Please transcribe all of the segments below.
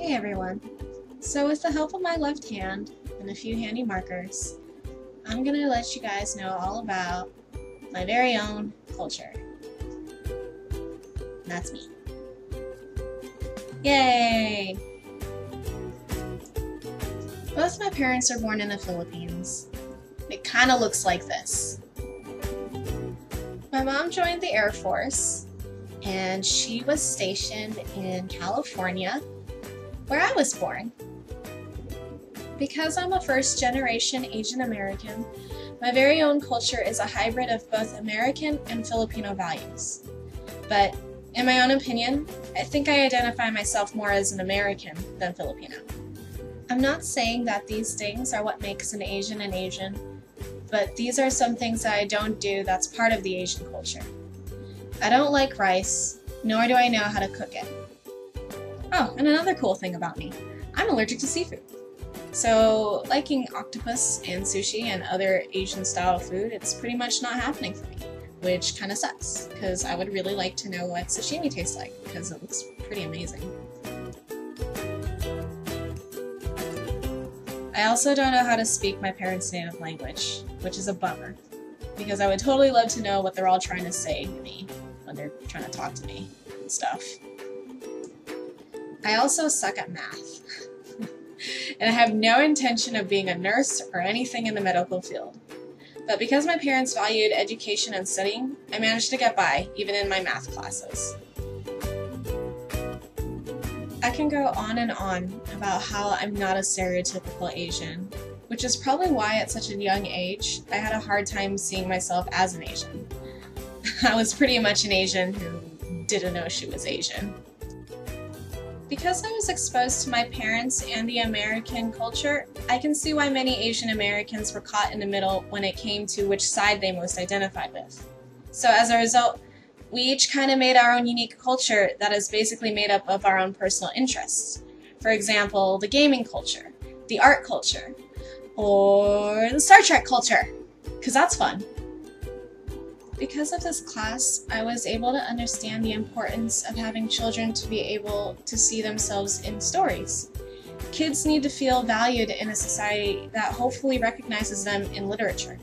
Hey everyone! So with the help of my left hand and a few handy markers, I'm gonna let you guys know all about my very own culture. That's me. Yay! Both my parents are born in the Philippines. It kinda looks like this. My mom joined the Air Force, and she was stationed in California, where I was born. Because I'm a first-generation Asian American, my very own culture is a hybrid of both American and Filipino values. But in my own opinion, I think I identify myself more as an American than Filipino. I'm not saying that these things are what makes an Asian, but these are some things that I don't do that's part of the Asian culture. I don't like rice, nor do I know how to cook it. Oh, and another cool thing about me, I'm allergic to seafood. So liking octopus and sushi and other Asian style food, it's pretty much not happening for me, which kind of sucks, because I would really like to know what sashimi tastes like, because it looks pretty amazing. I also don't know how to speak my parents' native language, which is a bummer, because I would totally love to know what they're all trying to say to me when they're trying to talk to me and stuff. I also suck at math, and I have no intention of being a nurse or anything in the medical field. But because my parents valued education and studying, I managed to get by, even in my math classes. I can go on and on about how I'm not a stereotypical Asian, which is probably why at such a young age, I had a hard time seeing myself as an Asian. I was pretty much an Asian who didn't know she was Asian. Because I was exposed to my parents and the American culture, I can see why many Asian Americans were caught in the middle when it came to which side they most identified with. So as a result, we each kind of made our own unique culture that is basically made up of our own personal interests. For example, the gaming culture, the art culture, or the Star Trek culture, because that's fun. Because of this class, I was able to understand the importance of having children to be able to see themselves in stories. Kids need to feel valued in a society that hopefully recognizes them in literature.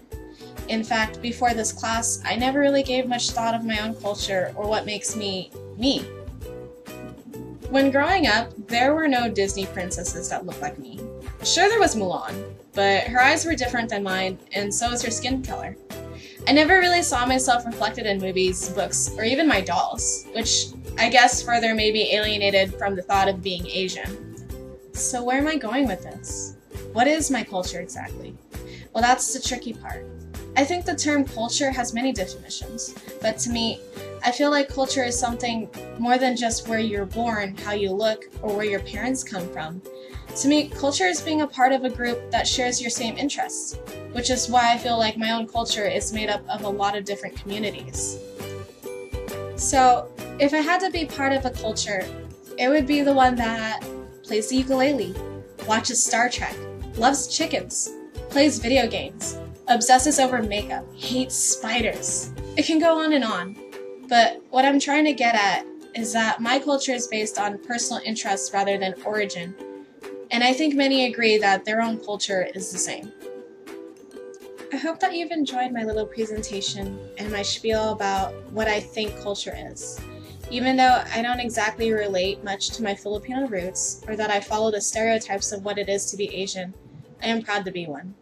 In fact, before this class, I never really gave much thought of my own culture or what makes me, me. When growing up, there were no Disney princesses that looked like me. Sure, there was Mulan, but her eyes were different than mine, and so was her skin color. I never really saw myself reflected in movies, books, or even my dolls, which I guess further may be alienated from the thought of being Asian. So where am I going with this? What is my culture exactly? Well, that's the tricky part. I think the term culture has many definitions, but to me, I feel like culture is something more than just where you're born, how you look, or where your parents come from. To me, culture is being a part of a group that shares your same interests, which is why I feel like my own culture is made up of a lot of different communities. So, if I had to be part of a culture, it would be the one that plays the ukulele, watches Star Trek, loves chickens, plays video games, obsesses over makeup, hates spiders. It can go on and on, but what I'm trying to get at is that my culture is based on personal interests rather than origin, and I think many agree that their own culture is the same. I hope that you've enjoyed my little presentation and my spiel about what I think culture is. Even though I don't exactly relate much to my Filipino roots, or that I follow the stereotypes of what it is to be Asian, I am proud to be one.